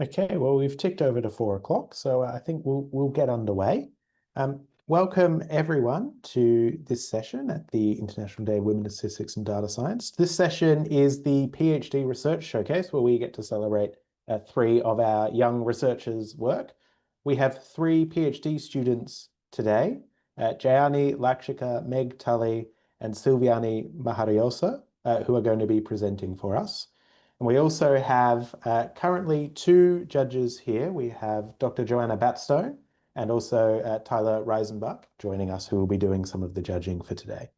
Okay, well, we've ticked over to 4 o'clock, so I think we'll get underway. Welcome everyone to this session at the International Day of Women in Statistics and Data Science. This session is the PhD Research Showcase, where we get to celebrate 3 of our young researchers' work. We have 3 PhD students today, Jayani, Lakshika, Meg, Tully, and Sylviane Miharisoa, who are going to be presenting for us. And we also have currently 2 judges here. We have Dr. Joanna Batstone and also Tyler Reysenbach joining us, who will be doing some of the judging for today.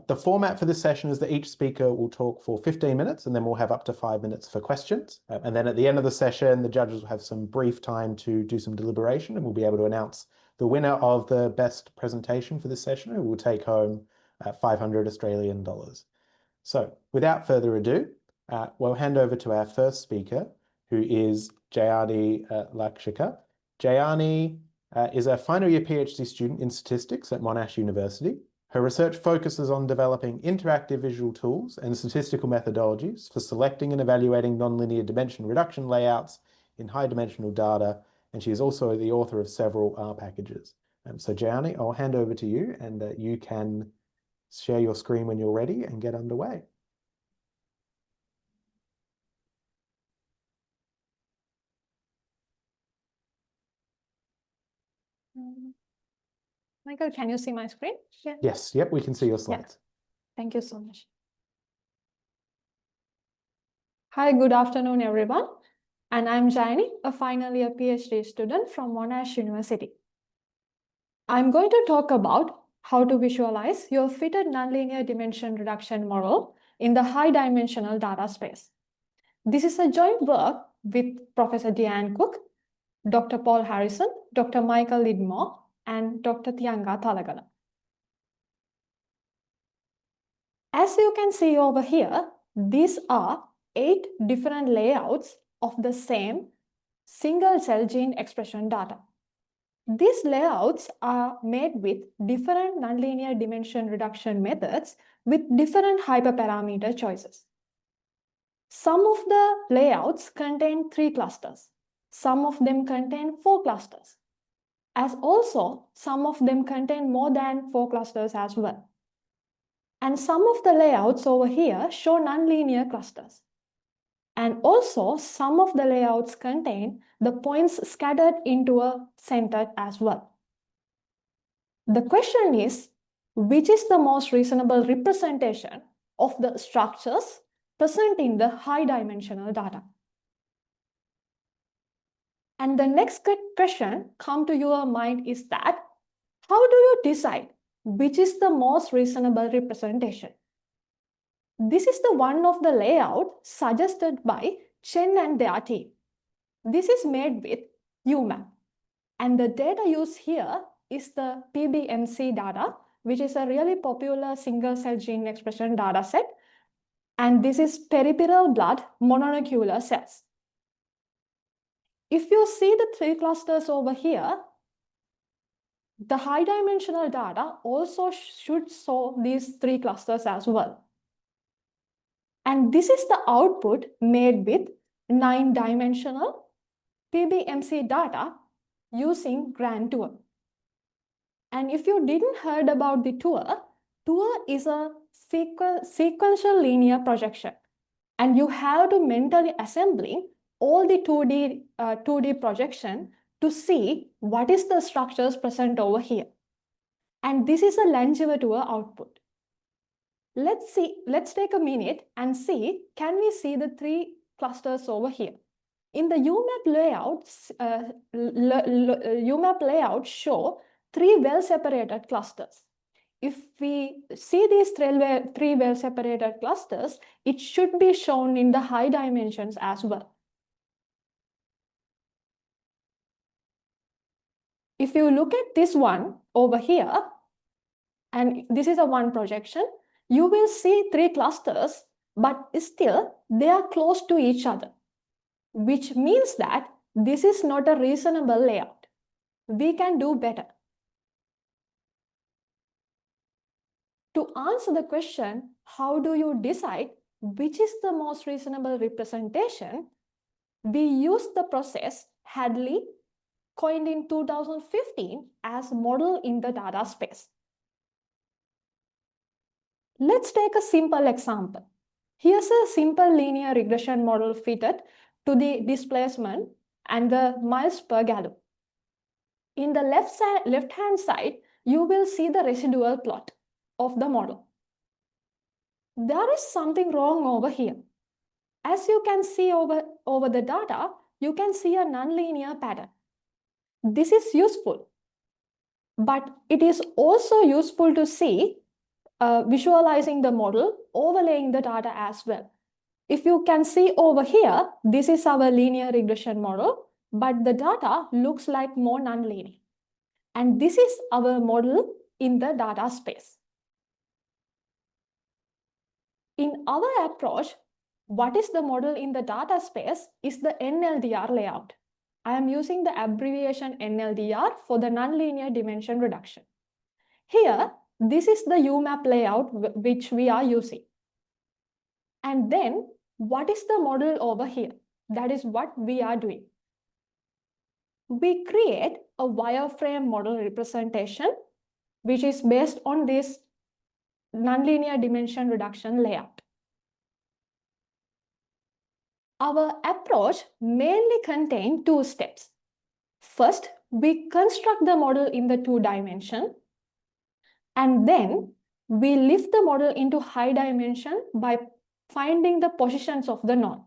The format for this session is that each speaker will talk for 15 minutes, and then we'll have up to 5 minutes for questions. And then at the end of the session, the judges will have some brief time to do some deliberation, and we'll be able to announce the winner of the best presentation for this session, who will take home 500 Australian dollars. So without further ado, we'll hand over to our first speaker, who is Jayani Lakshika. Jayani is a final year PhD student in statistics at Monash University. Her research focuses on developing interactive visual tools and statistical methodologies for selecting and evaluating nonlinear dimension reduction layouts in high-dimensional data, and she is also the author of several R packages. So Jayani, I'll hand over to you, and you can share your screen when you're ready and get underway. Michael, can you see my screen? Yeah. Yes, yep, we can see your slides. Yeah. Thank you so much. Hi, good afternoon, everyone. And I'm Jayani, a final year PhD student from Monash University. I'm going to talk about how to visualize your fitted nonlinear dimension reduction model in the high dimensional data space. This is a joint work with Professor Diane Cook, Dr. Paul Harrison, Dr. Michael Lidmore, and Dr. Tianga Thalagala. As you can see over here, these are 8 different layouts of the same single cell gene expression data. These layouts are made with different nonlinear dimension reduction methods with different hyperparameter choices. Some of the layouts contain 3 clusters. Some of them contain 4 clusters. As also, some of them contain more than 4 clusters as well. And some of the layouts over here show nonlinear clusters. And also, some of the layouts contain the points scattered into a center as well. The question is, which is the most reasonable representation of the structures present in the high dimensional data? And the next question come to your mind is that, how do you decide which is the most reasonable representation? This is the one of the layout suggested by Chen and their team. This is made with UMAP. And the data used here is the PBMC data, which is a really popular single cell gene expression data set. And this is peripheral blood mononuclear cells. If you see the 3 clusters over here, the high dimensional data also should show these 3 clusters as well. And this is the output made with 9-dimensional PBMC data using GRAND tour. And if you didn't heard about the tour is a sequential linear projection. And you have to mentally assembling all the 2D projection to see what is the structures present over here. And this is a Langevin tour output. Let's take a minute and see, can we see the 3 clusters over here? In the UMAP layouts show 3 well-separated clusters. If we see these 3 well-separated clusters, it should be shown in the high dimensions as well. If you look at this one over here, and this is a one projection, you will see 3 clusters, but still they are close to each other, which means that this is not a reasonable layout. We can do better. To answer the question, how do you decide which is the most reasonable representation? We use the process Hadley coined in 2015 as model in the data space. Let's take a simple example. Here's a simple linear regression model fitted to the displacement and the miles per gallon. In the left-hand side, you will see the residual plot of the model. There is something wrong over here. As you can see over the data, you can see a nonlinear pattern. This is useful, but it is also useful to see visualizing the model, overlaying the data as well. If you can see over here, this is our linear regression model, but the data looks like more nonlinear. And this is our model in the data space. In our approach, what is the model in the data space is the NLDR layout. I am using the abbreviation NLDR for the nonlinear dimension reduction. Here, this is the UMAP layout which we are using. And then, what is the model over here? That is what we are doing. We create a wireframe model representation, which is based on this nonlinear dimension reduction layout. Our approach mainly contains two steps. First, we construct the model in the 2-dimension, and then we lift the model into high dimension by finding the positions of the node.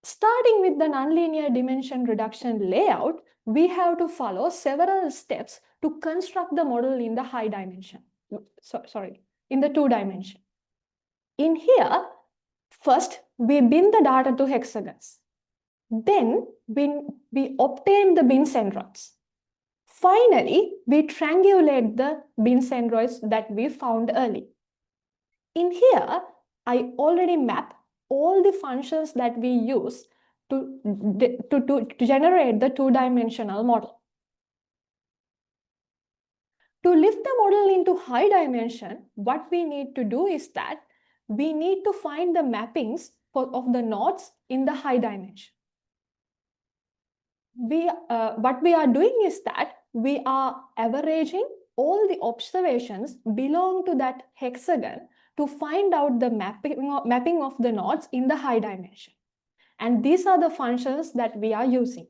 Starting with the nonlinear dimension reduction layout, we have to follow several steps to construct the model in the high dimension. In the 2-dimension. In here, first, we bin the data to hexagons. Then, we obtain the bin centroids. Finally, we triangulate the bin centroids that we found early. In here, I already map all the functions that we use to generate the 2-dimensional model. To lift the model into high dimension, what we need to do is that we need to find the mappings of the nodes in the high dimension. What we are doing is that we are averaging all the observations belong to that hexagon to find out the mapping of the nodes in the high dimension. And these are the functions that we are using.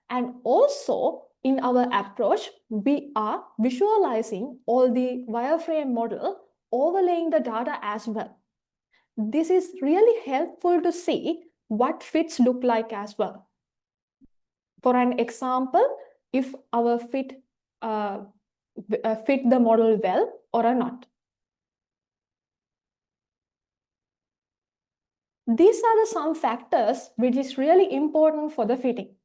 And also, in our approach, we are visualizing all the wireframe model, overlaying the data as well. This is really helpful to see what fits look like as well. For an example, if our fit the model well or not. These are some factors which is really important for the fitting.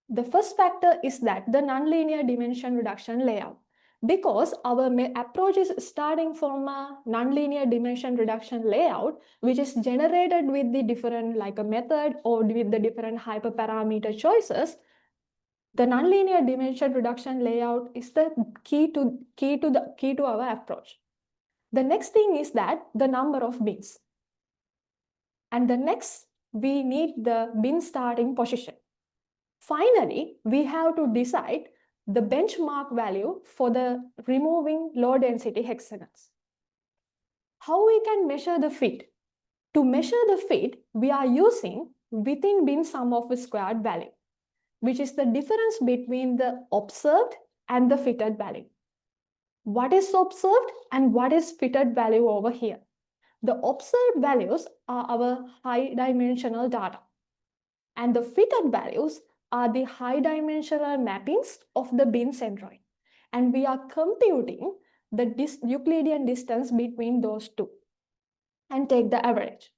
The first factor is that the nonlinear dimension reduction layout. Because our approach is starting from a nonlinear dimension reduction layout, which is generated with the different, like a method or with the different hyperparameter choices, the nonlinear dimension reduction layout is the key to our approach. The next thing is that the number of bins. And the next, we need the bin starting position. Finally, we have to decide the benchmark value for the removing low density hexagons. How we can measure the fit? To measure the fit, we are using within bin sum of squared value, which is the difference between the observed and the fitted value. What is observed and what is fitted value over here? The observed values are our high dimensional data, and the fitted values are the high dimensional mappings of the bin centroid. And we are computing the Euclidean distance between those two and take the average.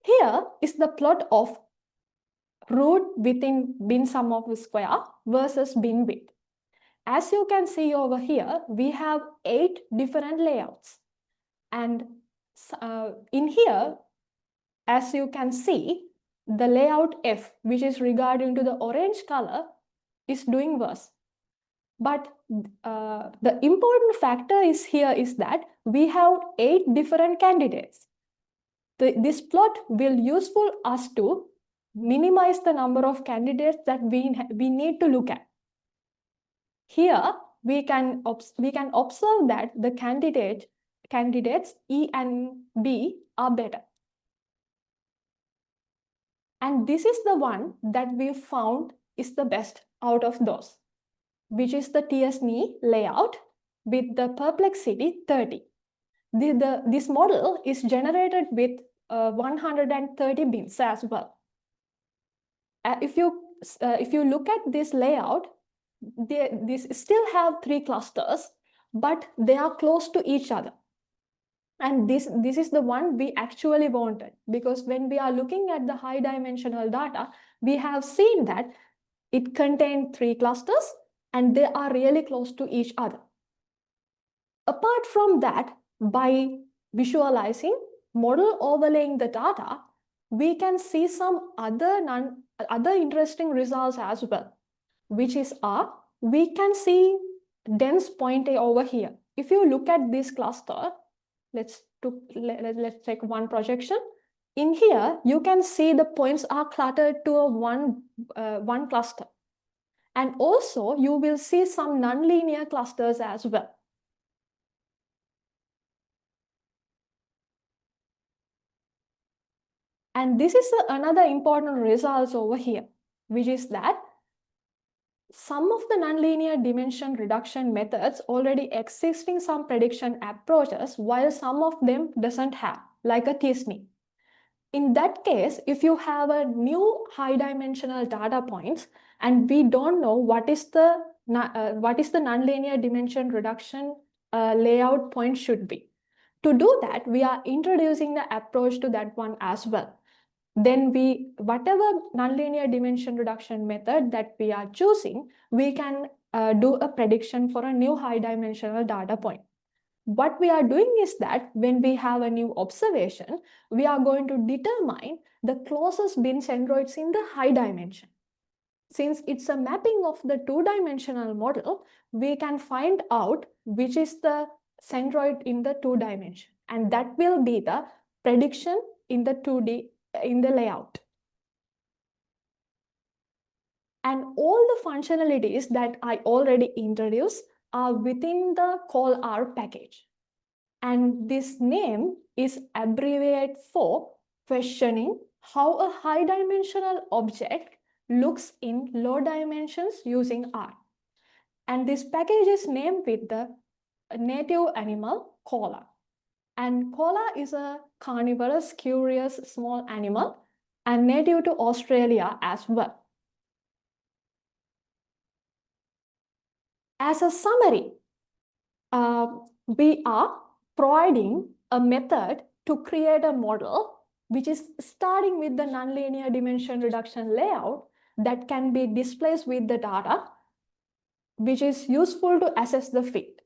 Here is the plot of root within bin sum of square versus bin width. As you can see over here, we have 8 different layouts. And in here, as you can see, the layout F, which is regarding to the orange color, is doing worse. But the important factor is here is that we have 8 different candidates. this plot will useful us to minimize the number of candidates that we need to look at. Here, we can observe that the candidates E and B are better. And this is the one that we found is the best out of those, which is the TSNE layout with the perplexity 30. This model is generated with 130 bins as well. If you look at this layout, these still have 3 clusters, but they are close to each other. And this is the one we actually wanted, because when we are looking at the high dimensional data, we have seen that it contained 3 clusters and they are really close to each other. Apart from that, by visualizing, model overlaying the data, we can see some other interesting results as well, which is we can see dense point A over here. If you look at this cluster, let's take one projection. In here, you can see the points are cluttered to a one cluster. And also, you will see some nonlinear clusters as well. And this is another important result over here, which is that some of the nonlinear dimension reduction methods already exist in some prediction approaches, while some of them doesn't have, like a TSNE. In that case, if you have a new high dimensional data points and we don't know what is the nonlinear dimension reduction layout point should be. To do that, we are introducing the approach to that one as well. Then whatever nonlinear dimension reduction method that we are choosing, we can do a prediction for a new high dimensional data point. What we are doing is that when we have a new observation, we are going to determine the closest bin centroids in the high dimension. Since it's a mapping of the 2-dimensional model, we can find out which is the centroid in the 2 dimension, and that will be the prediction in the 2D in the layout. And all the functionalities that I already introduced are within the call-R package. And this name is abbreviated for questioning how a high-dimensional object looks in low dimensions using R. And this package is named with the native animal koala. And koala is a carnivorous, curious, small animal and native to Australia as well. As a summary, we are providing a method to create a model which is starting with the nonlinear dimension reduction layout that can be displaced with the data, which is useful to assess the fit.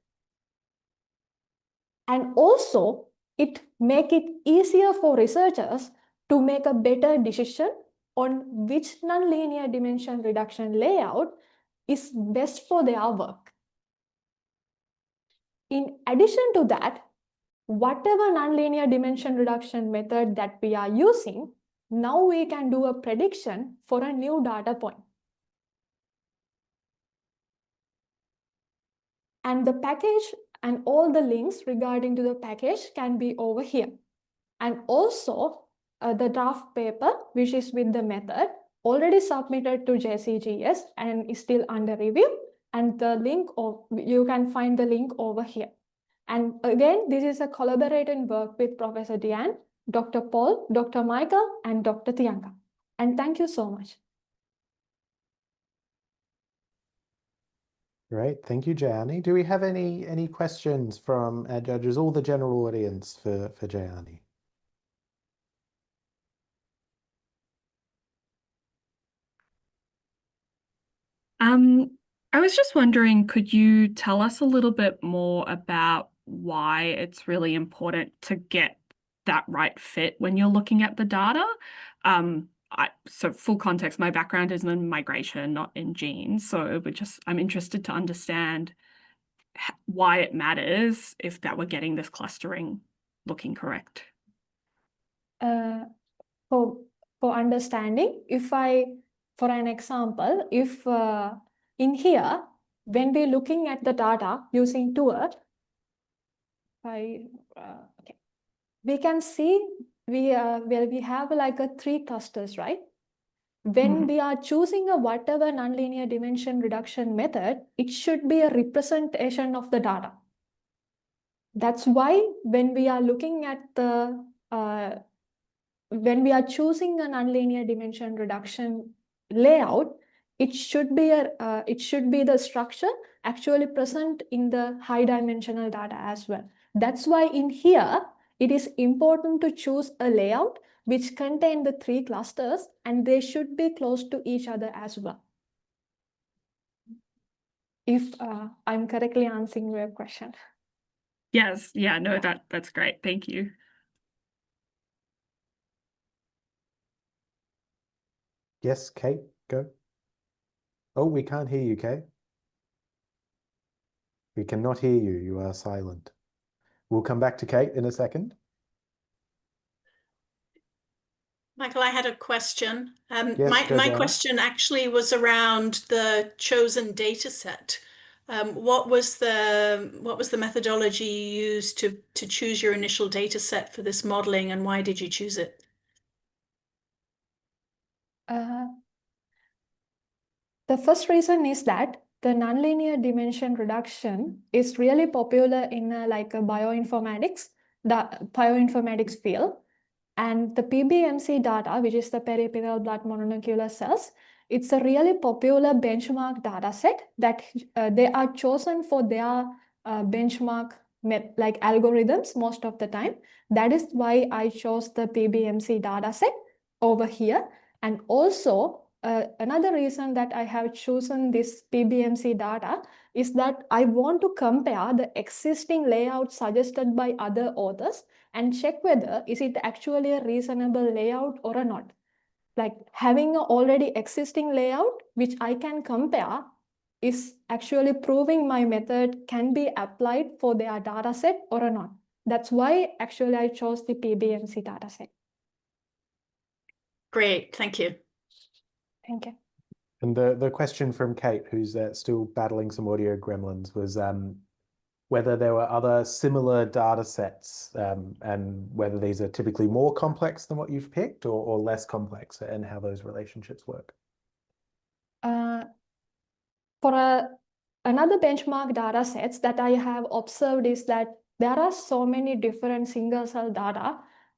And also, it makes it easier for researchers to make a better decision on which nonlinear dimension reduction layout is best for their work. In addition to that, whatever nonlinear dimension reduction method that we are using, now we can do a prediction for a new data point. And the package and all the links regarding to the package can be over here. And also the draft paper, which is with the method, already submitted to JCGS and is still under review. And the link, you can find the link over here. And again, this is a collaborating work with Professor Diane, Dr. Paul, Dr. Michael, and Dr. Tianka. And thank you so much. Great, thank you, Jayani. Do we have any questions from our judges, all the general audience for Jayani? I was just wondering, could you tell us a little bit more about why it's really important to get that right fit when you're looking at the data? So full context, my background is in migration, not in genes. So I'm interested to understand why it matters if that we're getting this clustering looking correct. for understanding, for an example, if in here, when we're looking at the data using tour, okay, we can see we have like a 3 clusters, right? When we are choosing a whatever nonlinear dimension reduction method, it should be a representation of the data. That's why when we are looking at the when we are choosing a nonlinear dimension reduction layout, it should be the structure actually present in the high dimensional data as well. That's why in here it is important to choose a layout which contain the 3 clusters, and they should be close to each other as well. If I'm correctly answering your question. Yes, yeah, no, that's great. Thank you. Yes, Kate, go. Oh, we can't hear you, Kate. We cannot hear you. You are silent. We'll come back to Kate in a second. Michael, I had a question. Yes, my question actually was around the chosen data set. What was the methodology you used to choose your initial data set for this modeling, and why did you choose it? The first reason is that the nonlinear dimension reduction is really popular in like a bioinformatics, the bioinformatics field. And the PBMC data, which is the peripheral blood mononuclear cells, it's a really popular benchmark data set that they are chosen for their benchmark like algorithms most of the time. That is why I chose the PBMC data set over here. And also, another reason that I have chosen this PBMC data is that I want to compare the existing layout suggested by other authors and check whether is it actually a reasonable layout or not. Like having an already existing layout which I can compare is actually proving my method can be applied for their data set or not. That's why actually I chose the PBMC data set. Great, thank you. Thank you. And the question from Kate, who's still battling some audio gremlins, was whether there were other similar data sets and whether these are typically more complex than what you've picked or less complex, and how those relationships work. For another benchmark data sets that I have observed is that there are so many different single cell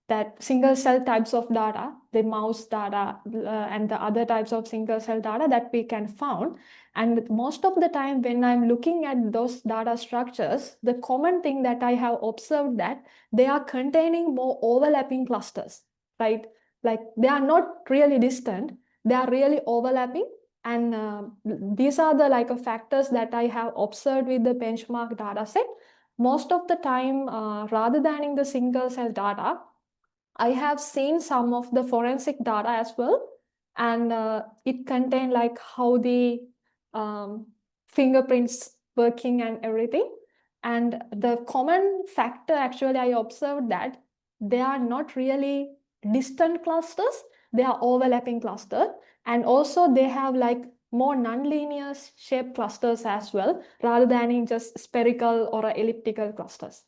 types of data, the mouse data and the other types of single cell data that we can found. And most of the time when I'm looking at those data structures, the common thing that I have observed that they are containing more overlapping clusters, right? Like they are not really distant, they are really overlapping. And these are the factors that I have observed with the benchmark data set. Most of the time, rather than in the single cell data, I have seen some of the forensic data as well. And it contained like how the fingerprints working and everything. And the common factor actually I observed that they are not really distant clusters, they are overlapping clusters. And also they have like more nonlinear shaped clusters as well, rather than in just spherical or elliptical clusters.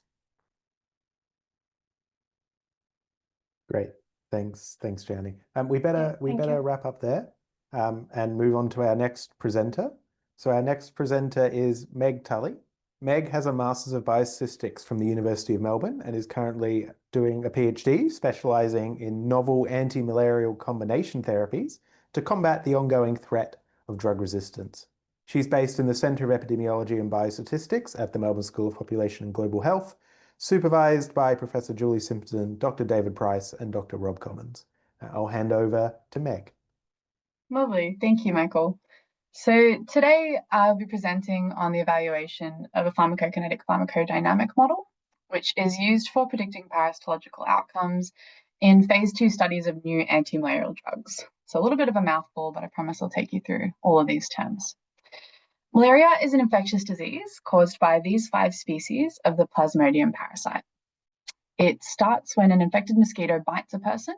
Great, thanks, Jayani. We better wrap up there and move on to our next presenter. So our next presenter is Meg Tully. Meg has a Masters of Biostatistics from the University of Melbourne and is currently doing a PhD specializing in novel antimalarial combination therapies to combat the ongoing threat of drug resistance. She's based in the Centre of Epidemiology and Biostatistics at the Melbourne School of Population and Global Health, supervised by Professor Julie Simpson, Dr. David Price, and Dr. Rob Commons. I'll hand over to Meg. Lovely, thank you, Michael. So today I'll be presenting on the evaluation of a pharmacokinetic-pharmacodynamic model, which is used for predicting parasitological outcomes in phase 2 studies of new antimalarial drugs. So a little bit of a mouthful, but I promise I'll take you through all of these terms. Malaria is an infectious disease caused by these 5 species of the Plasmodium parasite. It starts when an infected mosquito bites a person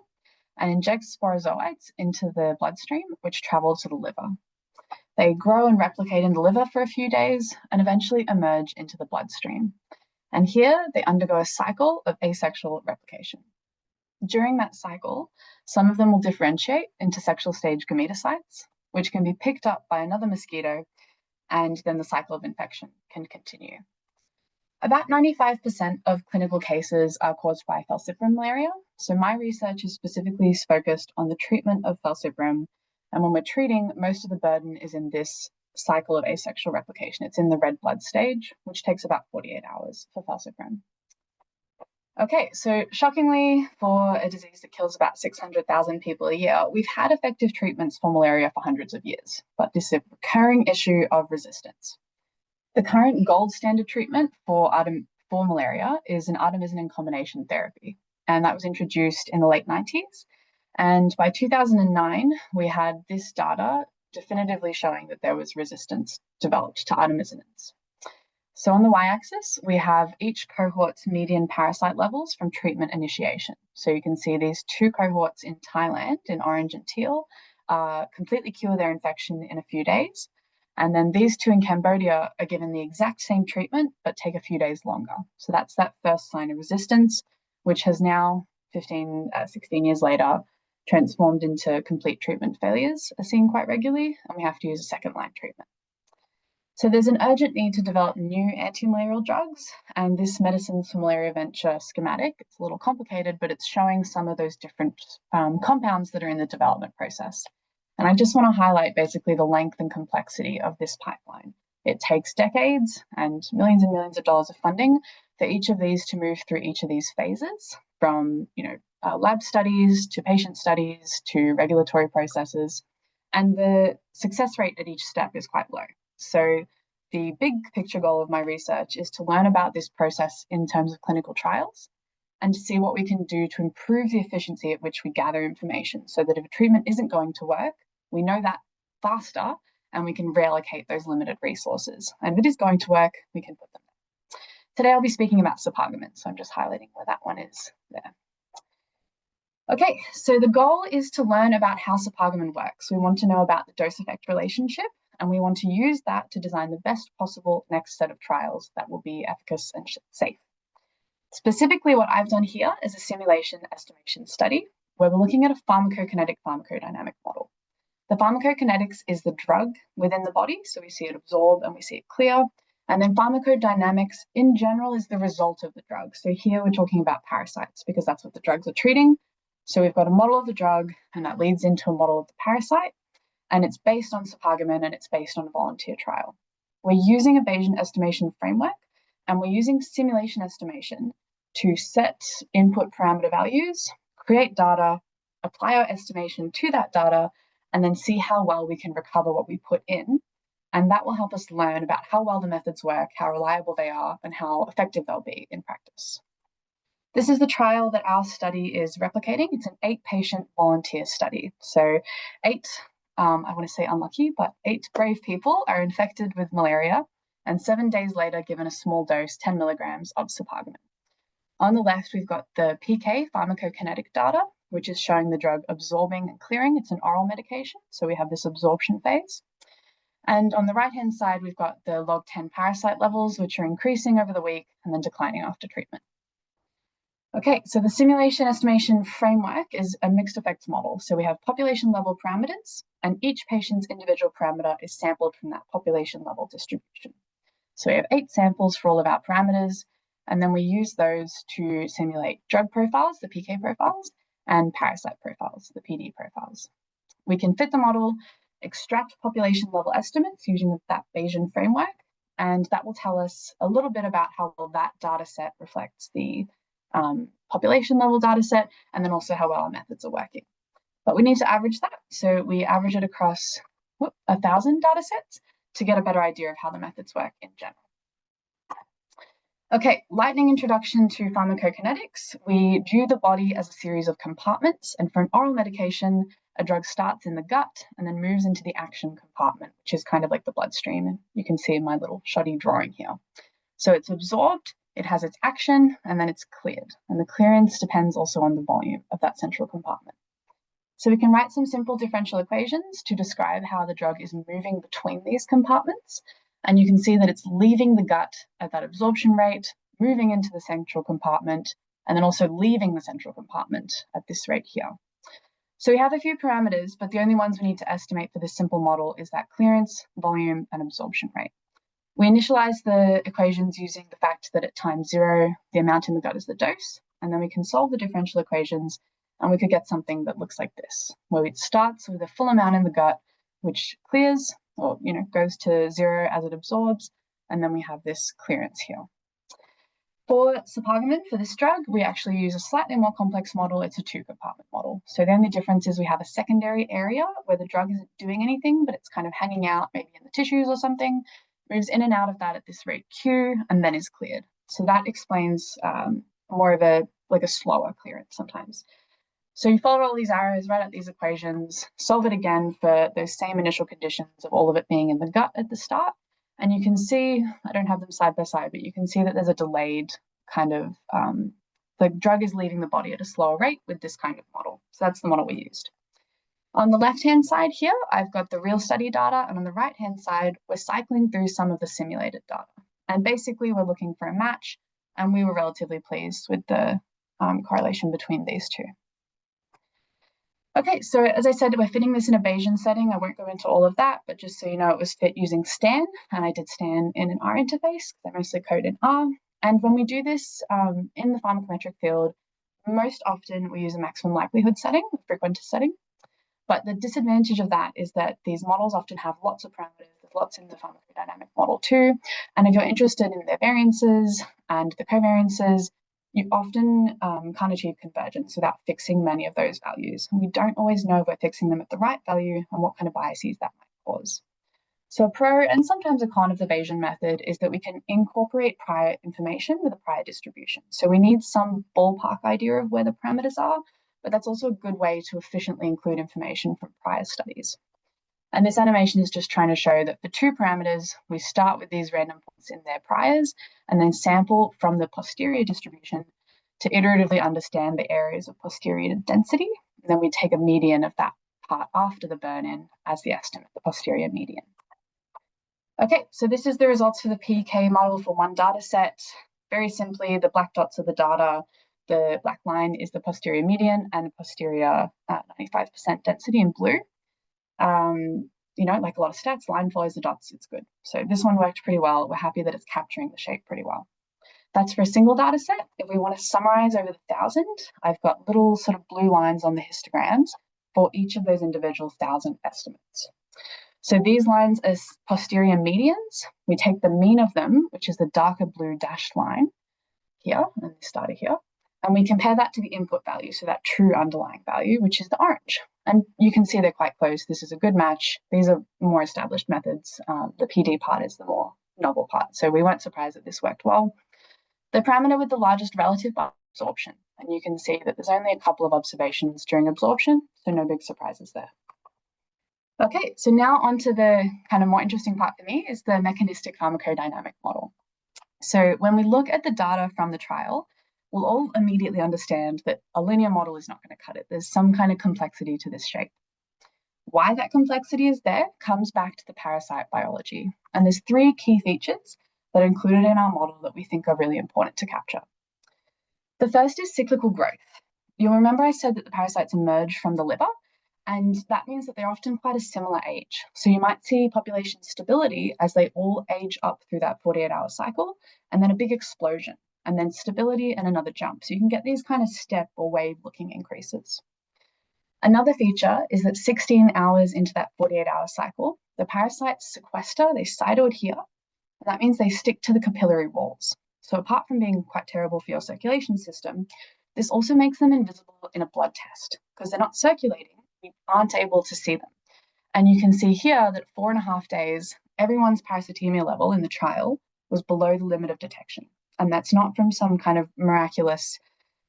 and injects sporozoites into the bloodstream, which travel to the liver. They grow and replicate in the liver for a few days and eventually emerge into the bloodstream. And here they undergo a cycle of asexual replication. During that cycle, some of them will differentiate into sexual stage gametocytes, which can be picked up by another mosquito, and then the cycle of infection can continue. About 95% of clinical cases are caused by falciparum malaria. So my research is specifically focused on the treatment of falciparum. And when we're treating, most of the burden is in this cycle of asexual replication. It's in the red blood stage, which takes about 48 hours for falciparum. Okay, so shockingly, for a disease that kills about 600,000 people a year, we've had effective treatments for malaria for hundreds of years, but this is a recurring issue of resistance. The current gold standard treatment for malaria is an artemisinin combination therapy, and that was introduced in the late 90s. And by 2009, we had this data definitively showing that there was resistance developed to artemisinins. So on the y-axis, we have each cohort's median parasite levels from treatment initiation. So you can see these two cohorts in Thailand, in orange and teal, completely cure their infection in a few days. And then these two in Cambodia are given the exact same treatment, but take a few days longer. So that's that first sign of resistance, which has now, 16 years later, transformed into complete treatment failures are seen quite regularly, and we have to use a second-line treatment. So there's an urgent need to develop new antimalarial drugs, and this Medicines for Malaria Venture schematic, it's a little complicated, but it's showing some of those different compounds that are in the development process. And I just want to highlight basically the length and complexity of this pipeline. It takes decades and millions of dollars of funding for each of these to move through each of these phases, from lab studies to patient studies to regulatory processes. And the success rate at each step is quite low. So the big picture goal of my research is to learn about this process in terms of clinical trials and to see what we can do to improve the efficiency at which we gather information, so that if a treatment isn't going to work, we know that faster and we can reallocate those limited resources. And if it is going to work, we can put them there. Today I'll be speaking about sapargamine, so I'm just highlighting where that one is there. Okay, so the goal is to learn about how sapargamine works. We want to know about the dose-effect relationship, and we want to use that to design the best possible next set of trials that will be efficacious and safe. Specifically, what I've done here is a simulation estimation study where we're looking at a pharmacokinetic-pharmacodynamic model. The pharmacokinetics is the drug within the body, so we see it absorb and we see it clear. And then pharmacodynamics in general is the result of the drug. So here we're talking about parasites because that's what the drugs are treating. So we've got a model of the drug and that leads into a model of the parasite, and it's based on sapargamine and it's based on a volunteer trial. We're using a Bayesian estimation framework and we're using simulation estimation to set input parameter values, create data, apply our estimation to that data, and then see how well we can recover what we put in. And that will help us learn about how well the methods work, how reliable they are, and how effective they'll be in practice. This is the trial that our study is replicating. It's an 8-patient volunteer study. So 8, I want to say unlucky, but 8 brave people are infected with malaria and 7 days later given a small dose, 10 milligrams of sapargamine. On the left, we've got the PK pharmacokinetic data, which is showing the drug absorbing and clearing. It's an oral medication, so we have this absorption phase. And on the right-hand side, we've got the log 10 parasite levels, which are increasing over the week and then declining after treatment. Okay, so the simulation estimation framework is a mixed effects model. So we have population level parameters, and each patient's individual parameter is sampled from that population level distribution. So we have 8 samples for all of our parameters, and then we use those to simulate drug profiles, the PK profiles, and parasite profiles, the PD profiles. We can fit the model, extract population level estimates using that Bayesian framework, and that will tell us a little bit about how well that data set reflects the population level data set, and then also how well our methods are working. But we need to average that. So we average it across 1,000 data sets to get a better idea of how the methods work in general. Okay, lightning introduction to pharmacokinetics. We view the body as a series of compartments, and for an oral medication, a drug starts in the gut and then moves into the action compartment, which is kind of like the bloodstream. And you can see in my little shoddy drawing here. So it's absorbed, it has its action, and then it's cleared. And the clearance depends also on the volume of that central compartment. So we can write some simple differential equations to describe how the drug is moving between these compartments. And you can see that it's leaving the gut at that absorption rate, moving into the central compartment, and then also leaving the central compartment at this rate here. So we have a few parameters, but the only ones we need to estimate for this simple model is that clearance, volume, and absorption rate. We initialize the equations using the fact that at time 0, the amount in the gut is the dose, and then we can solve the differential equations, and we could get something that looks like this, where it starts with a full amount in the gut, which clears, or goes to 0 as it absorbs, and then we have this clearance here. For Sapagamid, for this drug, we actually use a slightly more complex model. It's a 2-compartment model. So the only difference is we have a secondary area where the drug isn't doing anything, but it's kind of hanging out maybe in the tissues or something, moves in and out of that at this rate Q, and then is cleared. So that explains more of a slower clearance sometimes. So you follow all these arrows, write out these equations, solve it again for those same initial conditions of all of it being in the gut at the start. And you can see, I don't have them side by side, but you can see that there's a delayed kind of, the drug is leaving the body at a slower rate with this kind of model. So that's the model we used. On the left-hand side here, I've got the real study data, and on the right-hand side, we're cycling through some of the simulated data. And basically, we're looking for a match, and we were relatively pleased with the correlation between these two. Okay, so as I said, we're fitting this in a Bayesian setting. I won't go into all of that, but just so you know, it was fit using STAN, and I did STAN in an R interface because I mostly code in R. And when we do this in the pharmacometric field, most often we use a maximum likelihood setting, a frequentist setting. But the disadvantage of that is that these models often have lots of parameters. There's lots in the pharmacodynamic model too. And if you're interested in their variances and the covariances, you often can't achieve convergence without fixing many of those values. And we don't always know if we're fixing them at the right value and what kind of biases that might cause. So a pro and sometimes a con of the Bayesian method is that we can incorporate prior information with a prior distribution. So we need some ballpark idea of where the parameters are, but that's also a good way to efficiently include information from prior studies. And this animation is just trying to show that for 2 parameters, we start with these random points in their priors and then sample from the posterior distribution to iteratively understand the areas of posterior density. And then we take a median of that part after the burn-in as the estimate, the posterior median. Okay, so this is the results for the PK model for one data set. Very simply, the black dots are the data. The black line is the posterior median and the posterior 95% density in blue. Like a lot of stats, line follows the dots, it's good. So this one worked pretty well. We're happy that it's capturing the shape pretty well. That's for a single data set. If we want to summarize over the 1,000, I've got little sort of blue lines on the histograms for each of those individual 1,000 estimates. So these lines as posterior medians, we take the mean of them, which is the darker blue dashed line here, and this data here, and we compare that to the input value, so that true underlying value, which is the orange. And you can see they're quite close. This is a good match. These are more established methods. The PD part is the more novel part. So we weren't surprised that this worked well. The parameter with the largest relative absorption, and you can see that there's only a couple of observations during absorption, so no big surprises there. Okay, so now onto the kind of more interesting part for me is the mechanistic pharmacodynamic model. So when we look at the data from the trial, we'll all immediately understand that a linear model is not going to cut it. There's some kind of complexity to this shape. Why that complexity is there comes back to the parasite biology. And there's 3 key features that are included in our model that we think are really important to capture. The first is cyclical growth. You'll remember I said that the parasites emerge from the liver, and that means that they're often quite a similar age. So you might see population stability as they all age up through that 48-hour cycle, and then a big explosion, and then stability and another jump. So you can get these kind of step or wave-looking increases. Another feature is that 16 hours into that 48-hour cycle, the parasites sequester, they cytoadhere, and that means they stick to the capillary walls. So apart from being quite terrible for your circulation system, this also makes them invisible in a blood test because they're not circulating. We aren't able to see them. And you can see here that 4.5 days, everyone's parasitemia level in the trial was below the limit of detection. And that's not from some kind of miraculous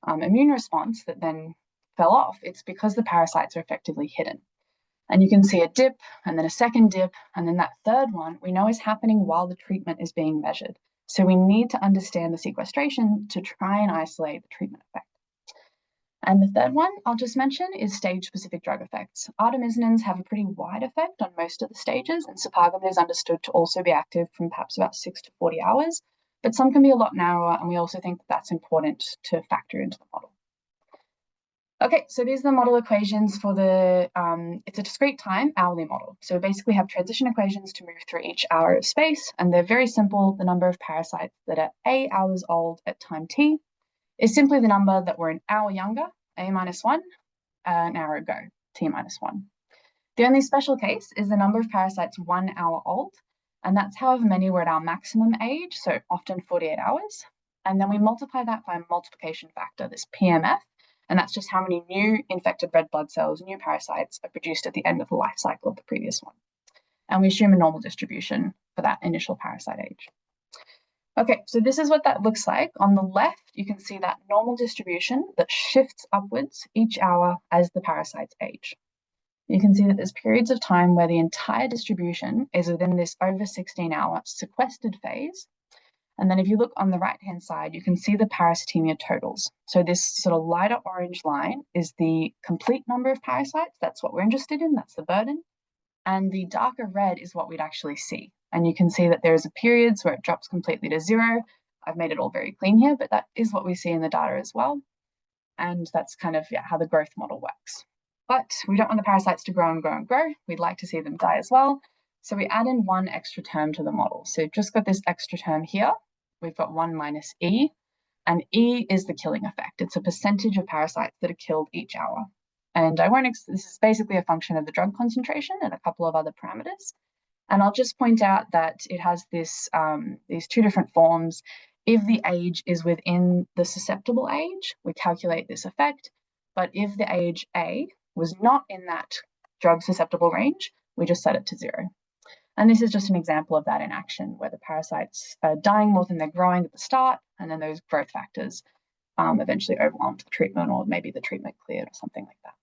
immune response that then fell off. It's because the parasites are effectively hidden. And you can see a dip and then a second dip. And then that third one we know is happening while the treatment is being measured. So we need to understand the sequestration to try and isolate the treatment effect. And the third one I'll just mention is stage-specific drug effects. Artemisinin have a pretty wide effect on most of the stages, and cephagamide is understood to also be active from perhaps about 6 to 40 hours, but some can be a lot narrower, and we also think that that's important to factor into the model. Okay, so these are the model equations for the, it's a discrete time hourly model. So we basically have transition equations to move through each hour of space, and they're very simple. The number of parasites that are A hours old at time t is simply the number that were an hour younger, A minus 1, an hour ago, T minus 1. The only special case is the number of parasites 1 hour old, and that's however many were at our maximum age, so often 48 hours. And then we multiply that by a multiplication factor, this PMF, and that's just how many new infected red blood cells, new parasites, are produced at the end of the life cycle of the previous one. And we assume a normal distribution for that initial parasite age. Okay, so this is what that looks like. On the left, you can see that normal distribution that shifts upwards each hour as the parasites age. You can see that there's periods of time where the entire distribution is within this over 16-hour sequestered phase. And then if you look on the right-hand side, you can see the parasitemia totals. So this sort of lighter orange line is the complete number of parasites. That's what we're interested in. That's the burden. And the darker red is what we'd actually see. And you can see that there's periods where it drops completely to 0. I've made it all very clean here, but that is what we see in the data as well. And that's kind of how the growth model works. But we don't want the parasites to grow and grow and grow. We'd like to see them die as well. So we add in one extra term to the model. So just got this extra term here. We've got 1 minus E, and E is the killing effect. It's a percentage of parasites that are killed each hour. And this is basically a function of the drug concentration and a couple of other parameters. And I'll just point out that it has this, these two different forms. If the age is within the susceptible age, we calculate this effect. But if the age A was not in that drug susceptible range, we just set it to 0. And this is just an example of that in action, where the parasites are dying more than they're growing at the start, and then those growth factors eventually overwhelmed the treatment, or maybe the treatment cleared or something like that.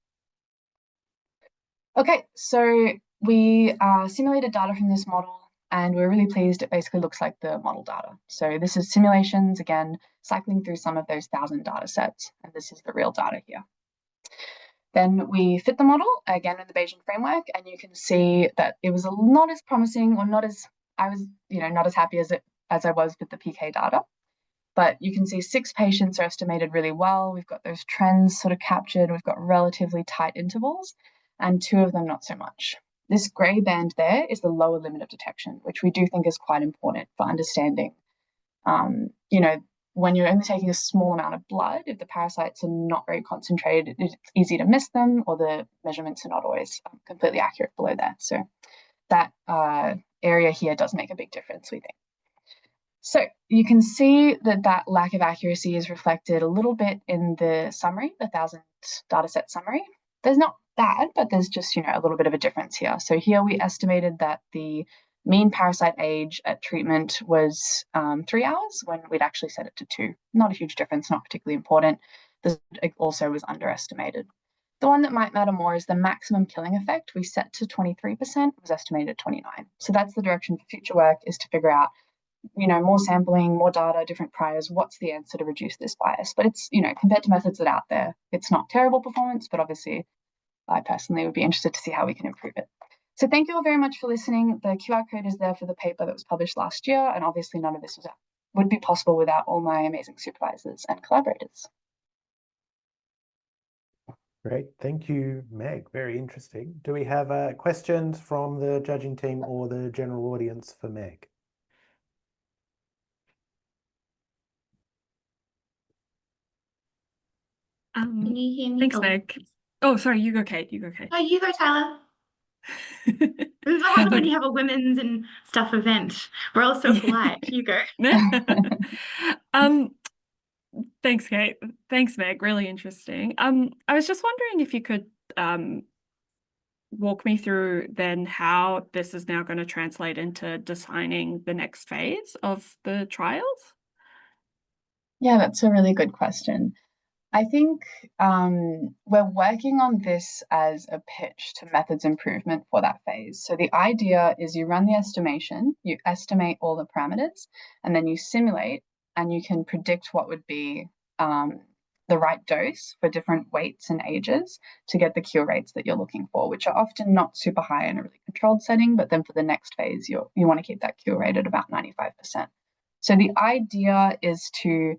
Okay, so we simulated data from this model, and we're really pleased. It basically looks like the model data. So this is simulations, again, cycling through some of those 1,000 data sets, and this is the real data here. Then we fit the model again in the Bayesian framework, and you can see that it was not as promising, or not as not as happy as I was with the PK data. But you can see 6 patients are estimated really well. We've got those trends sort of captured. We've got relatively tight intervals, and 2 of them not so much. This grey band there is the lower limit of detection, which we do think is quite important for understanding, when you're only taking a small amount of blood, if the parasites are not very concentrated, it's easy to miss them, or the measurements are not always completely accurate below that. So that area here does make a big difference, we think. So you can see that that lack of accuracy is reflected a little bit in the summary, the 1,000 dataset summary. There's not bad, but there's just a little bit of a difference here. So here we estimated that the mean parasite age at treatment was 3 hours, when we'd actually set it to 2. Not a huge difference, not particularly important. This also was underestimated. The one that might matter more is the maximum killing effect. We set to 23%, was estimated at 29. So that's the direction for future work, is to figure out, more sampling, more data, different priors, what's the answer to reduce this bias. But it's, compared to methods that are out there, it's not terrible performance, but obviously I personally would be interested to see how we can improve it. So thank you all very much for listening. The QR code is there for the paper that was published last year, and obviously none of this would be possible without all my amazing supervisors and collaborators. Great, thank you, Meg. Very interesting. Do we have questions from the judging team or the general audience for Meg? Can you hear me? Thanks, Meg. Oh, sorry, you go, Kate. You go, Kate. Oh, you go, Tyler. It's hard when you have a women's and stuff event. We're all so polite. You go. Thanks, Kate. Thanks, Meg. Really interesting. I was just wondering if you could walk me through then how this is now going to translate into designing the next phase of the trials. Yeah, that's a really good question. I think we're working on this as a pitch to methods improvement for that phase. So the idea is you run the estimation, you estimate all the parameters, and then you simulate, and you can predict what would be the right dose for different weights and ages to get the cure rates that you're looking for, which are often not super high in a really controlled setting, but then for the next phase, you want to keep that cure rate at about 95%. So the idea is to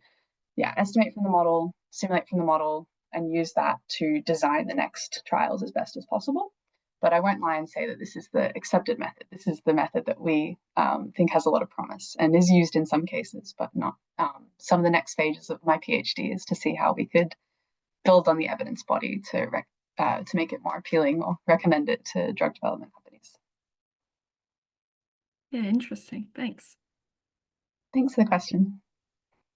estimate from the model, simulate from the model, and use that to design the next trials as best as possible. But I won't lie and say that this is the accepted method. This is the method that we think has a lot of promise and is used in some cases, but not. Some of the next stages of my PhD is to see how we could build on the evidence body to make it more appealing or recommend it to drug development companies. Yeah, interesting. Thanks. Thanks for the question.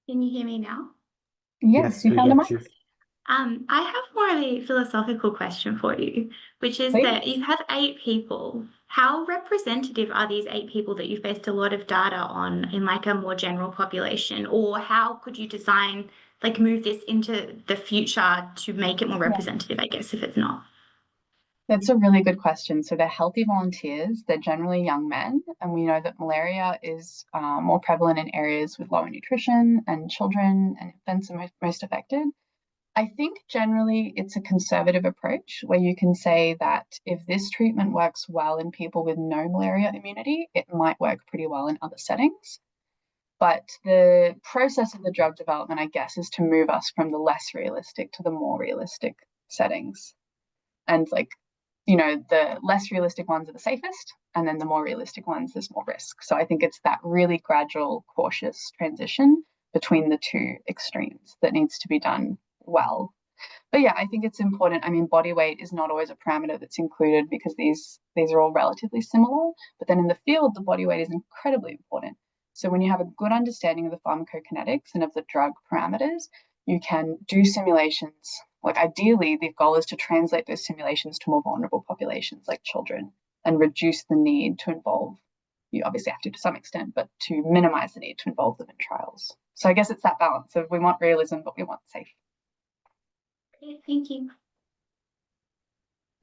Can you hear me now? Yes, you found a mic. I have more of a philosophical question for you, which is that you have 8 people. How representative are these 8 people that you've based a lot of data on in like a more general population? Or how could you design, like move this into the future to make it more representative, I guess, if it's not? That's a really good question. So they're healthy volunteers. They're generally young men. And we know that malaria is more prevalent in areas with lower nutrition, and children and infants are most affected. I think generally it's a conservative approach where you can say that if this treatment works well in people with no malaria immunity, it might work pretty well in other settings. But the process of the drug development, I guess, is to move us from the less realistic to the more realistic settings. And the less realistic ones are the safest, and then the more realistic ones, there's more risk. So I think it's that really gradual, cautious transition between the two extremes that needs to be done well. But yeah, I think it's important. I mean, body weight is not always a parameter that's included because these are all relatively similar. But then in the field, the body weight is incredibly important. So when you have a good understanding of the pharmacokinetics and of the drug parameters, you can do simulations. Like ideally, the goal is to translate those simulations to more vulnerable populations like children and reduce the need to involve, you obviously have to some extent, but to minimize the need to involve them in trials. So I guess it's that balance of we want realism, but we want safe. Okay, thank you.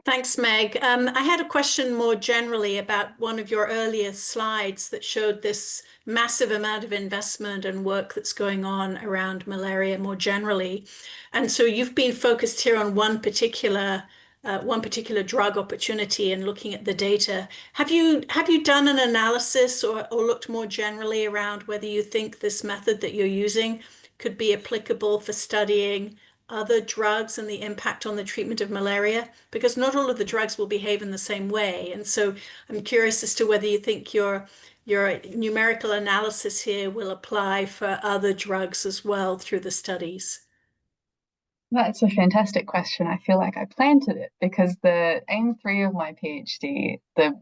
Thanks, Meg. I had a question more generally about one of your earlier slides that showed this massive amount of investment and work that's going on around malaria more generally. And so you've been focused here on one particular drug opportunity and looking at the data. Have you done an analysis or looked more generally around whether you think this method that you're using could be applicable for studying other drugs and the impact on the treatment of malaria? Because not all of the drugs will behave in the same way. And so I'm curious as to whether you think your numerical analysis here will apply for other drugs as well through the studies. That's a fantastic question. I feel like I planted it because the aim 3 of my PhD, the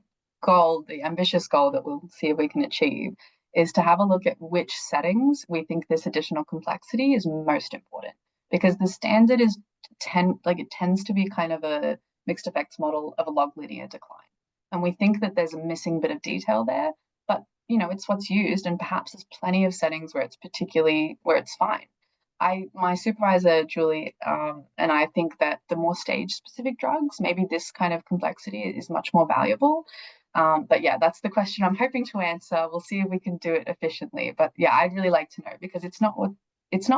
ambitious goal that we'll see if we can achieve, is to have a look at which settings we think this additional complexity is most important. Because the standard is it tends to be kind of a mixed effects model of a log linear decline. And we think that there's a missing bit of detail there, but it's what's used, and perhaps there's plenty of settings where it's fine. My supervisor, Julie, and I think that the more stage-specific drugs, maybe this kind of complexity is much more valuable. But yeah, that's the question I'm hoping to answer. We'll see if we can do it efficiently. But yeah, I'd really like to know because it's not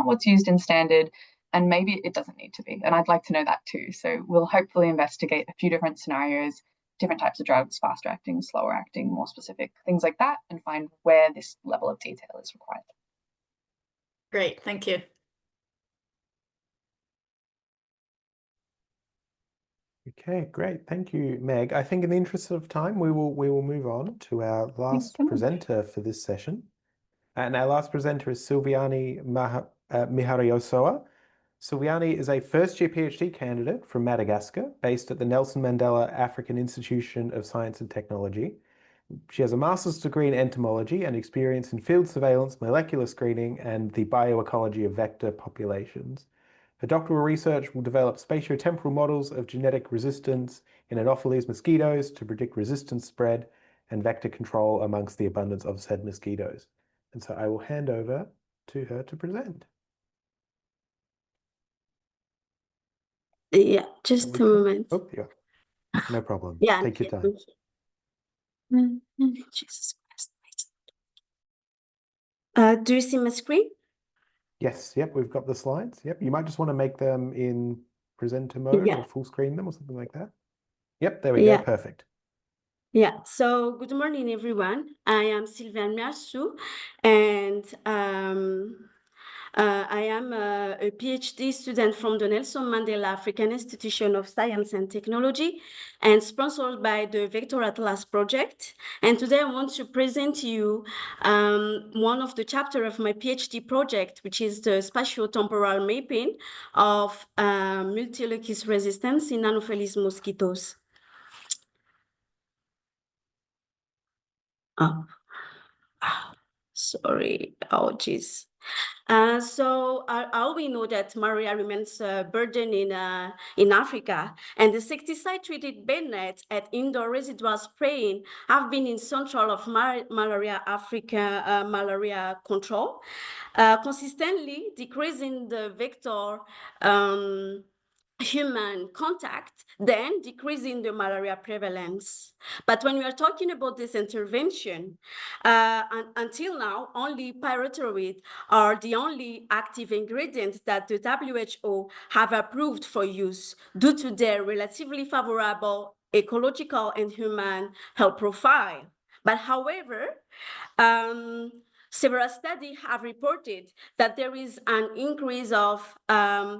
what's used in standard, and maybe it doesn't need to be. And I'd like to know that too. So we'll hopefully investigate a few different scenarios, different types of drugs, faster acting, slower acting, more specific, things like that, and find where this level of detail is required. Great, thank you. Okay, great. Thank you, Meg. I think in the interest of time, we will move on to our last presenter for this session. And our last presenter is Sylviane Miharisoa. Sylviane is a first-year PhD candidate from Madagascar, based at the Nelson Mandela African Institution of Science and Technology. She has a master's degree in entomology and experience in field surveillance, molecular screening, and the bioecology of vector populations. Her doctoral research will develop spatiotemporal models of genetic resistance in Anopheles mosquitoes to predict resistance spread and vector control amongst the abundance of said mosquitoes. And so I will hand over to her to present. Yeah, just a moment. Oh, yeah. No problem. Yeah. Take your time. Jesus Christ. Do you see my screen? Yes, yep, we've got the slides. Yep, you might just want to make them in presenter mode Yeah. or full screen them or something like that. Yep, there we go. Perfect. Yeah, so good morning, everyone. I am Sylviane Miharisoa, and I am a PhD student from the Nelson Mandela African Institution of Science and Technology and sponsored by the Vector Atlas project. And today I want to present to you one of the chapters of my PhD project, which is the spatiotemporal mapping of multi-locus resistance in Anopheles mosquitoes. Oh, sorry. Oh, geez. So all we know that malaria remains a burden in Africa, and the insecticide-treated bed nets at indoor residual spraying have been essential of malaria Africa malaria control, consistently decreasing the vector human contact, then decreasing the malaria prevalence. But when we are talking about this intervention, until now, only pyrethroid are the only active ingredients that the WHO have approved for use due to their relatively favorable ecological and human health profile. But however, several studies have reported that there is an increase of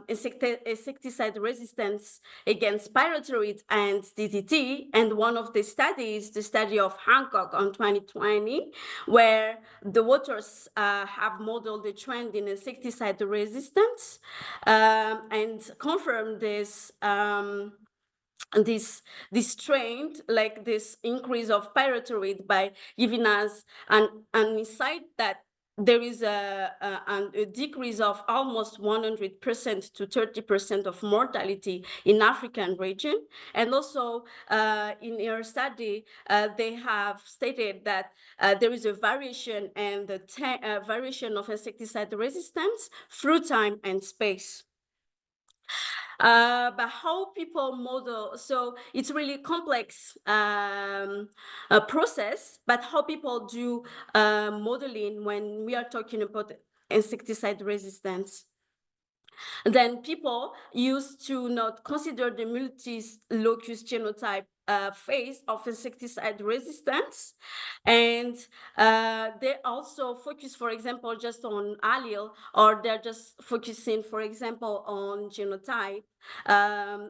insecticide resistance against pyrethroid and DDT. And one of the studies, the study of Hancock on 2020, where the authors have modeled the trend in insecticide resistance and confirmed this this trend, like this increase of pyrethroid, by giving us an insight that there is a decrease of almost 100% to 30% of mortality in African region. And also in your study, they have stated that there is a variation and the variation of insecticide resistance through time and space. But how people model, so it's really complex process, but how people do modeling when we are talking about insecticide resistance. And then people used to not consider the multi-locus genotype phase of insecticide resistance. And they also focus, for example, just on allele, or they're just focusing, for example, on genotype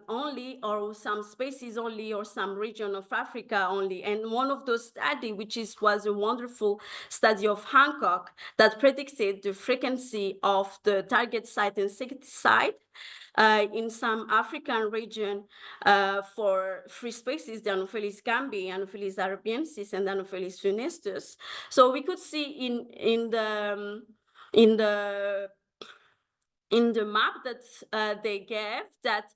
only, or some species only, or some region of Africa only. And one of those studies, which was a wonderful study of Hancock, that predicted the frequency of the target site insecticide in some African region for three species, the Anopheles gambiae, Anopheles arabiensis, and Anopheles funestus. So we could see in the map that they gave that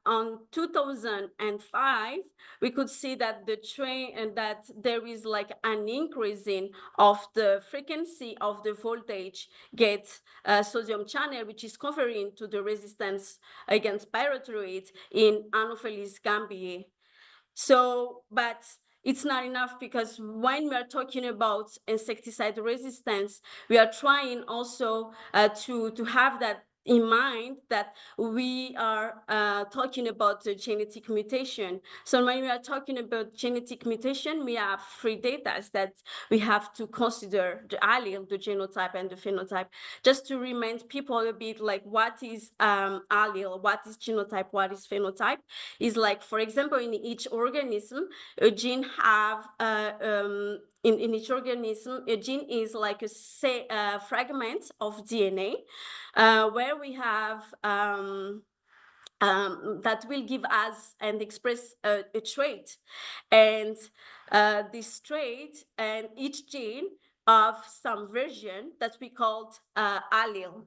on 2005, we could see that the trend and that there is like an increasing of the frequency of the voltage gate sodium channel, which is conferring to the resistance against pyrethroid in Anopheles gambiae. So, but it's not enough, because when we are talking about insecticide resistance, we are trying also to have that in mind, that we are talking about the genetic mutation. So when we are talking about genetic mutation, we have three data that we have to consider: the allele, the genotype, and the phenotype. Just to remind people a bit, like, what is allele, what is genotype, what is phenotype, is like, for example, in each organism, a gene have in each organism, a gene is like a fragment of DNA where we have that will give us and express a trait. And this trait, and each gene of some version that we called allele.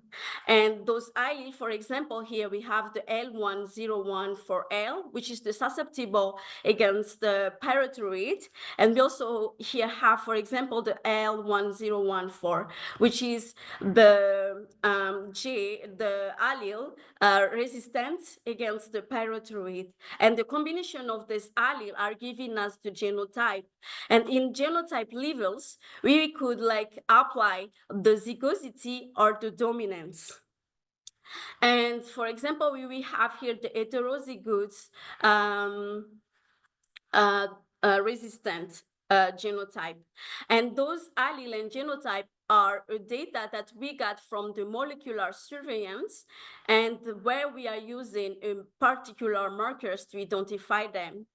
And those allele, for example, here we have the L101 for L, which is the susceptible against the pyrethroid. And we also here have, for example, the L1014, which is the the allele resistant against the pyrethroid. And the combination of this allele are giving us the genotype. And in genotype levels, we could like apply the zygosity or the dominance. And for example, we have here the heterozygotes resistant genotype. And those allele and genotype are data that we got from the molecular surveillance and where we are using particular markers to identify them.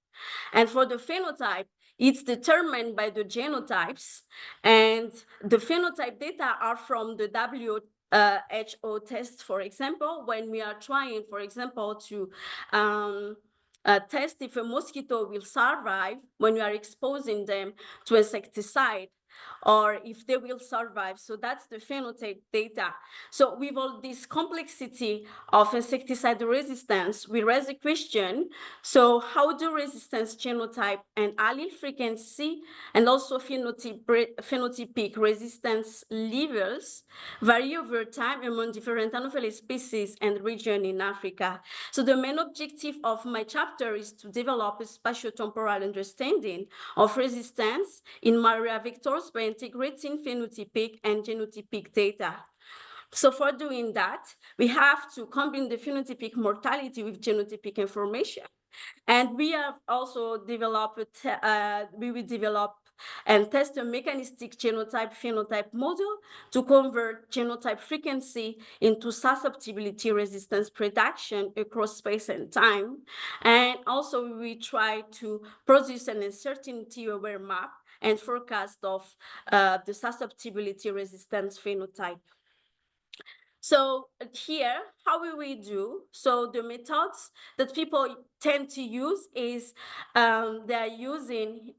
And for the phenotype, it's determined by the genotypes, and the phenotype data are from the WHO test, for example, when we are trying, for example, to test if a mosquito will survive when we are exposing them to insecticide, or if they will survive. So that's the phenotype data. So with all this complexity of insecticide resistance, we raise a question. So how do resistance genotype and allele frequency and also phenotypic resistance levels vary over time among different Anopheles species and regions in Africa? So the main objective of my chapter is to develop a spatiotemporal understanding of resistance in malaria vectors by integrating phenotypic and genotypic data. So for doing that, we have to combine the phenotypic mortality with genotypic information. And we have also developed, we will develop and test a mechanistic genotype-phenotype model to convert genotype frequency into susceptibility resistance prediction across space and time. And also we try to produce an uncertainty-aware map and forecast of the susceptibility resistance phenotype. So here, how will we do? So the methods that people tend to use is they're using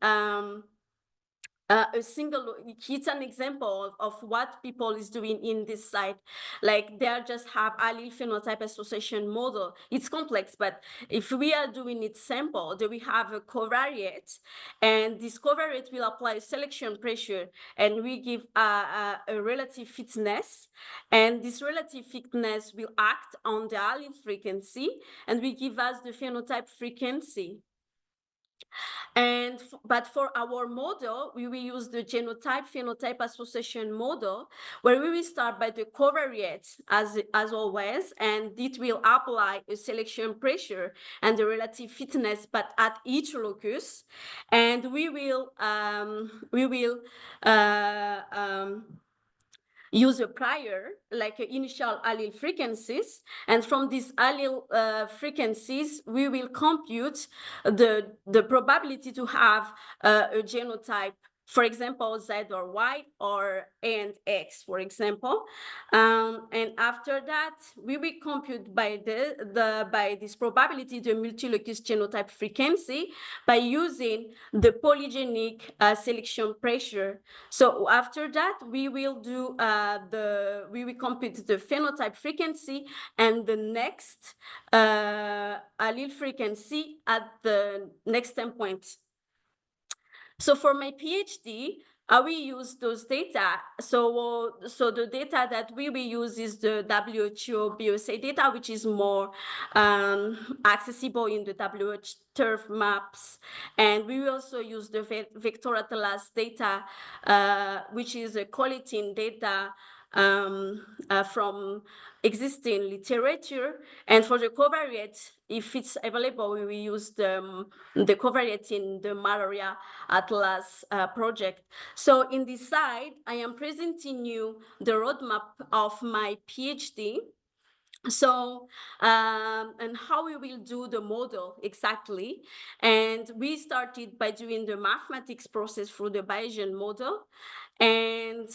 a single, it's an example of what people is doing in this site. Like they just have allele phenotype association model. It's complex, but if we are doing it sample, then we have a covariate, and this covariate will apply selection pressure, and we give a relative fitness, and this relative fitness will act on the allele frequency, and we give us the phenotype frequency. And but for our model, we will use the genotype-phenotype association model, where we will start by the covariate as always, and it will apply a selection pressure and the relative fitness, but at each locus, and we will use a prior, like initial allele frequencies, and from these allele frequencies, we will compute the probability to have a genotype, for example, Z or Y or A and X, for example. And after that, we will compute by this probability the multi-locus genotype frequency by using the polygenic selection pressure. So after that, we will do we will compute the phenotype frequency and the next allele frequency at the next time point. So for my PhD, we use those data. So the data that we will use is the WHO BSA data, which is more accessible in the WHO turf maps. And we will also use the vector atlas data, which is a collating data from existing literature. And for the covariate, if it's available, we will use the covariate in the malaria atlas project. So in this slide, I am presenting you the roadmap of my PhD. So, and how we will do the model exactly. And we started by doing the mathematics process through the Bayesian model. And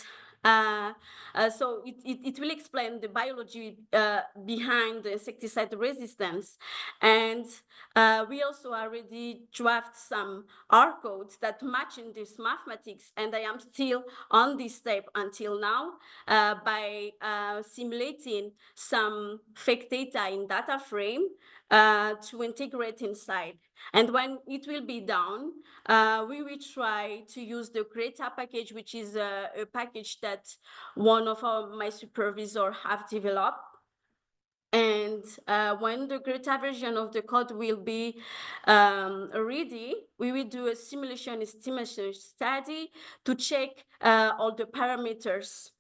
So it will explain the biology behind the insecticide resistance. And we also already draft some R codes that match in this mathematics, and I am still on this step until now by simulating some fake data in data frame to integrate inside. And when it will be done, we will try to use the Greta package, which is a package that one of my supervisors have developed. And when the Greta version of the code will be ready, we will do a simulation estimation study to check all the parameters.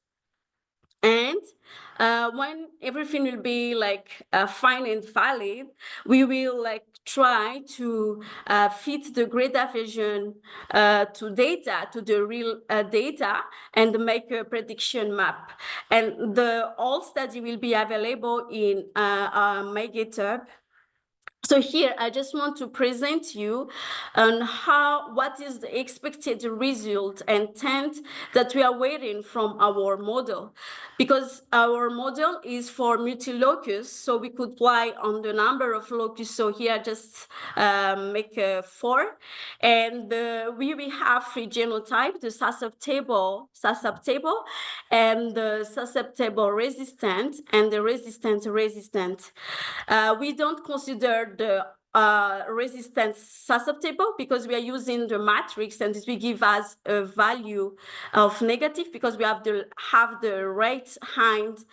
And when everything will be like fine and valid, we will like try to fit the Greta version to data, to the real data, and make a prediction map. And the whole study will be available in my GitHub. So here, I just want to present you on what is the expected result and trend that we are waiting from our model. Because our model is for multi-locus, so we could apply on the number of locus. So here, just make 4. And we will have 3 genotypes, the susceptible, and the susceptible resistant, and the resistant. We don't consider the resistance susceptible because we are using the matrix, and this will give us a value of negative because we have the right hand.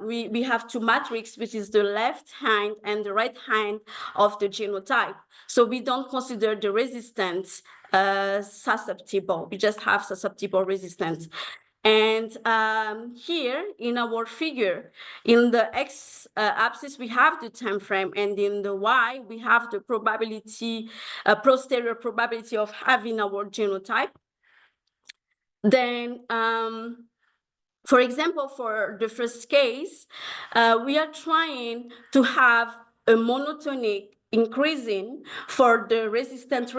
We have 2 matrix, which is the left hand and the right hand of the genotype. So we don't consider the resistance susceptible. We just have susceptible resistance. And here in our figure, in the x-axis, we have the time frame, and in the y, we have the probability, posterior probability of having our genotype. Then, for example, for the first case, we are trying to have a monotonic increasing for the resistance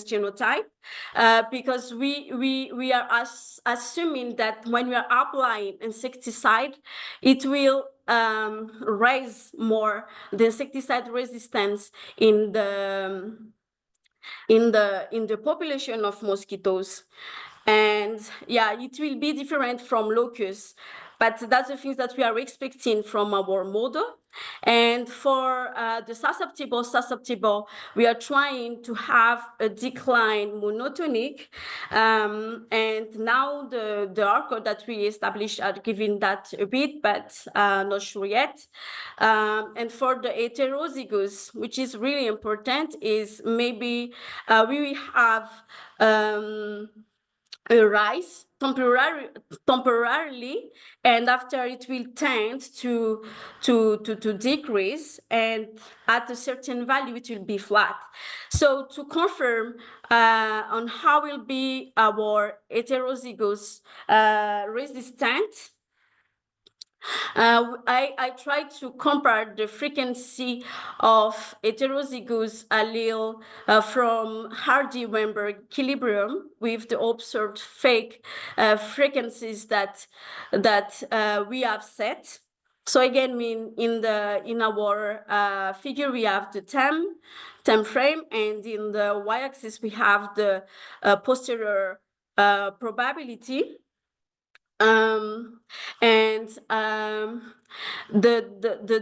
genotype because we are assuming that when we are applying insecticide, it will raise more the insecticide resistance in the population of mosquitoes. And yeah, it will be different from locus, but that's the things that we are expecting from our model. And for the susceptible, we are trying to have a decline monotonic. And now the R code that we established are giving that a bit, but not sure yet. And for the heterozygous, which is really important, is maybe we will have a rise temporarily, and after it will tend to decrease, and at a certain value it will be flat. So to confirm on how will be our heterozygous resistant, I tried to compare the frequency of heterozygous allele from Hardy-Weinberg equilibrium with the observed fake frequencies that we have set. So again, in our figure we have the time frame, and in the y-axis we have the posterior probability. The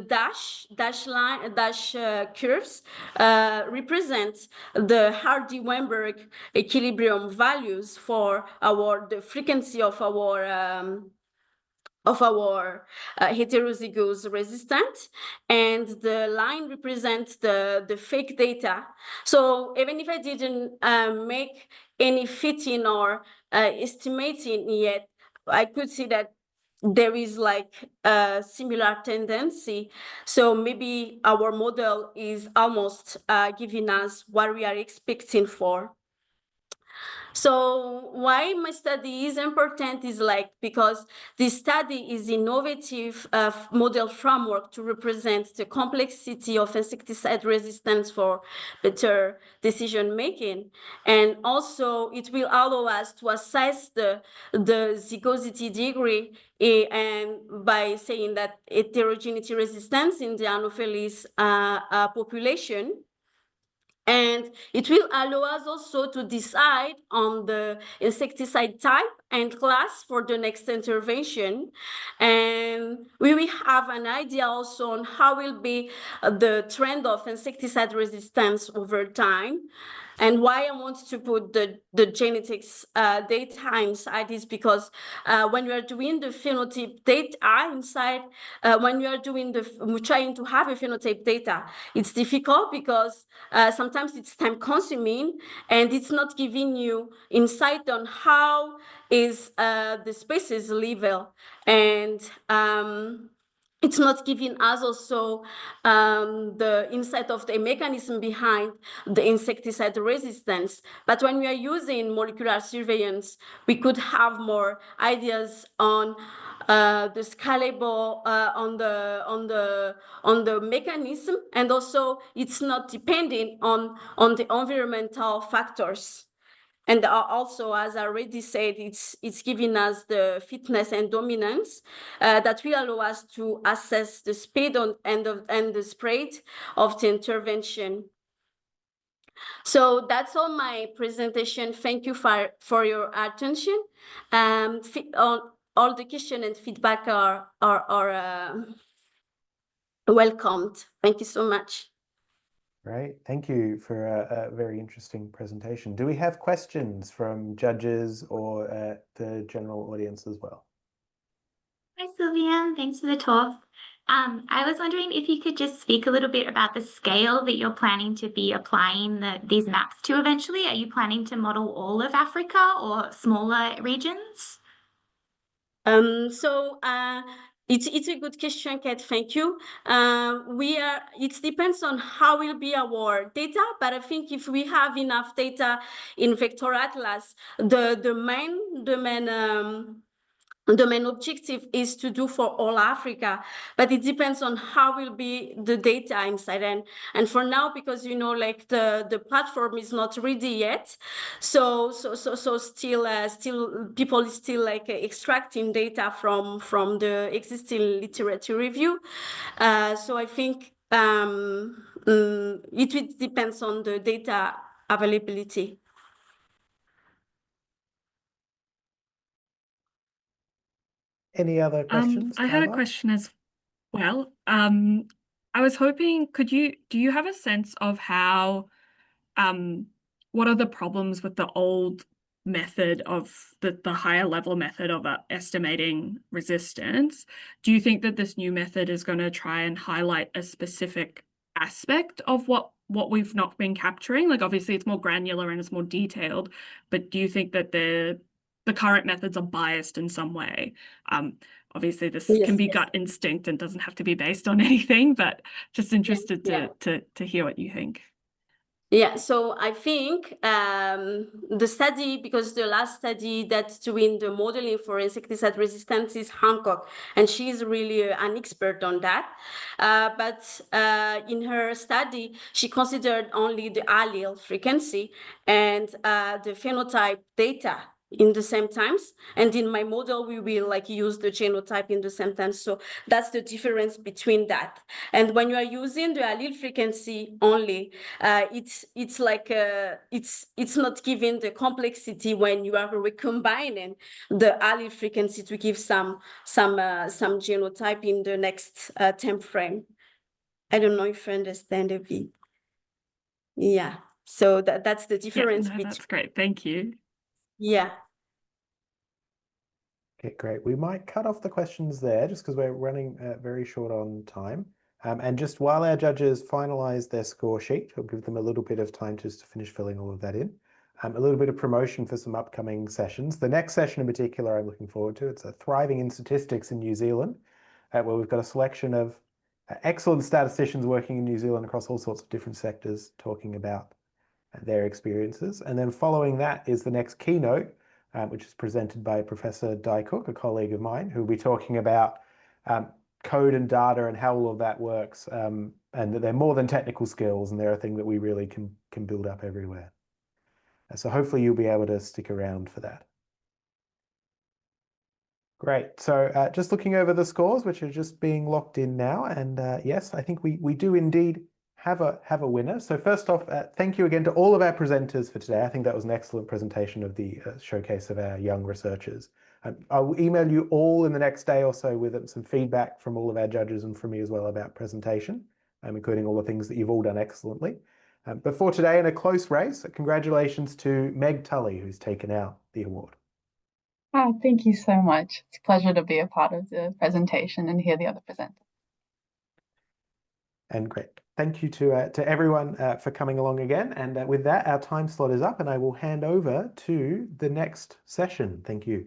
dash curves represent the Hardy-Weinberg equilibrium values for the frequency of our heterozygous resistant, and the line represents the fake data. So even if I didn't make any fitting or estimating yet, I could see that there is like a similar tendency. So maybe our model is almost giving us what we are expecting for. So why my study is important is like because this study is innovative model framework to represent the complexity of insecticide resistance for better decision making, and also it will allow us to assess the zygosity degree and by saying that heterogeneity resistance in the Anopheles population. And it will allow us also to decide on the insecticide type and class for the next intervention. And we will have an idea also on how will be the trend of insecticide resistance over time. And why I want to put the genetics data inside is because when you are doing the phenotype data inside, when you are doing trying to have a phenotype data, it's difficult because sometimes it's time consuming and it's not giving you insight on how is the species level, and it's not giving us also the insight of the mechanism behind the insecticide resistance. But when we are using molecular surveillance, we could have more ideas on the scalable, on the mechanism, and also it's not depending on the environmental factors. And also, as I already said, it's giving us the fitness and dominance that will allow us to assess the speed and the spread of the intervention. So that's all my presentation. Thank you for your attention. All the questions and feedback are welcomed. Thank you so much. Great, thank you for a very interesting presentation. Do we have questions from judges or the general audience as well? Hi, Sylviane. Thanks for the talk. I was wondering if you could just speak a little bit about the scale that you're planning to be applying these maps to eventually. Are you planning to model all of Africa or smaller regions? It's a good question, Kate. Thank you. It depends on how will be our data, but I think if we have enough data in Vector Atlas, the main objective is to do for all Africa, but it depends on how will be the data inside. And for now, because like the platform is not ready yet, so still people is still like extracting data from the existing literature review. So I think it depends on the data availability. Any other questions? I had a question as well. I was hoping, do you have a sense of how, what are the problems with the old method of the higher level method of estimating resistance? Do you think that this new method is going to try and highlight a specific aspect of what we've not been capturing? Like obviously it's more granular and it's more detailed, but do you think that the current methods are biased in some way? Obviously this can be gut instinct and doesn't have to be based on anything, but just interested to hear what you think. Yeah, so I think the study, because the last study that's doing the modeling for insecticide resistance is Hancock, and she's really an expert on that. But in her study, she considered only the allele frequency and the phenotype data in the same times, and in my model we will like use the genotype in the same time. So that's the difference between that. And when you are using the allele frequency only, it's like it's not giving the complexity when you are recombining the allele frequency to give some genotype in the next time frame. I don't know if you understand a bit. Yeah, so that's the difference. Yeah, no, that's great. Thank you. Yeah. Okay, great. We might cut off the questions there just because we're running very short on time. And just while our judges finalize their score sheet, I'll give them a little bit of time just to finish filling all of that in. A little bit of promotion for some upcoming sessions. The next session in particular I'm looking forward to. It's a Thriving in Statistics in New Zealand, where we've got a selection of excellent statisticians working in New Zealand across all sorts of different sectors talking about their experiences. And then following that is the next keynote, which is presented by Professor Dycook, a colleague of mine, who will be talking about code and data and how all of that works, and that they're more than technical skills, and they're a thing that we really can build up everywhere. So hopefully you'll be able to stick around for that. Great. So just looking over the scores, which are just being locked in now, and yes, I think we do indeed have a winner. So first off, thank you again to all of our presenters for today. I think that was an excellent presentation of the showcase of our young researchers. I will email you all in the next day or so with some feedback from all of our judges and from me as well about presentation, including all the things that you've all done excellently. But for today, in a close race, congratulations to Meg Tully, who's taken out the award. Oh, thank you so much. It's a pleasure to be a part of the presentation and hear the other presenters. And great. Thank you to everyone for coming along again. And with that, our time slot is up, and I will hand over to the next session. Thank you.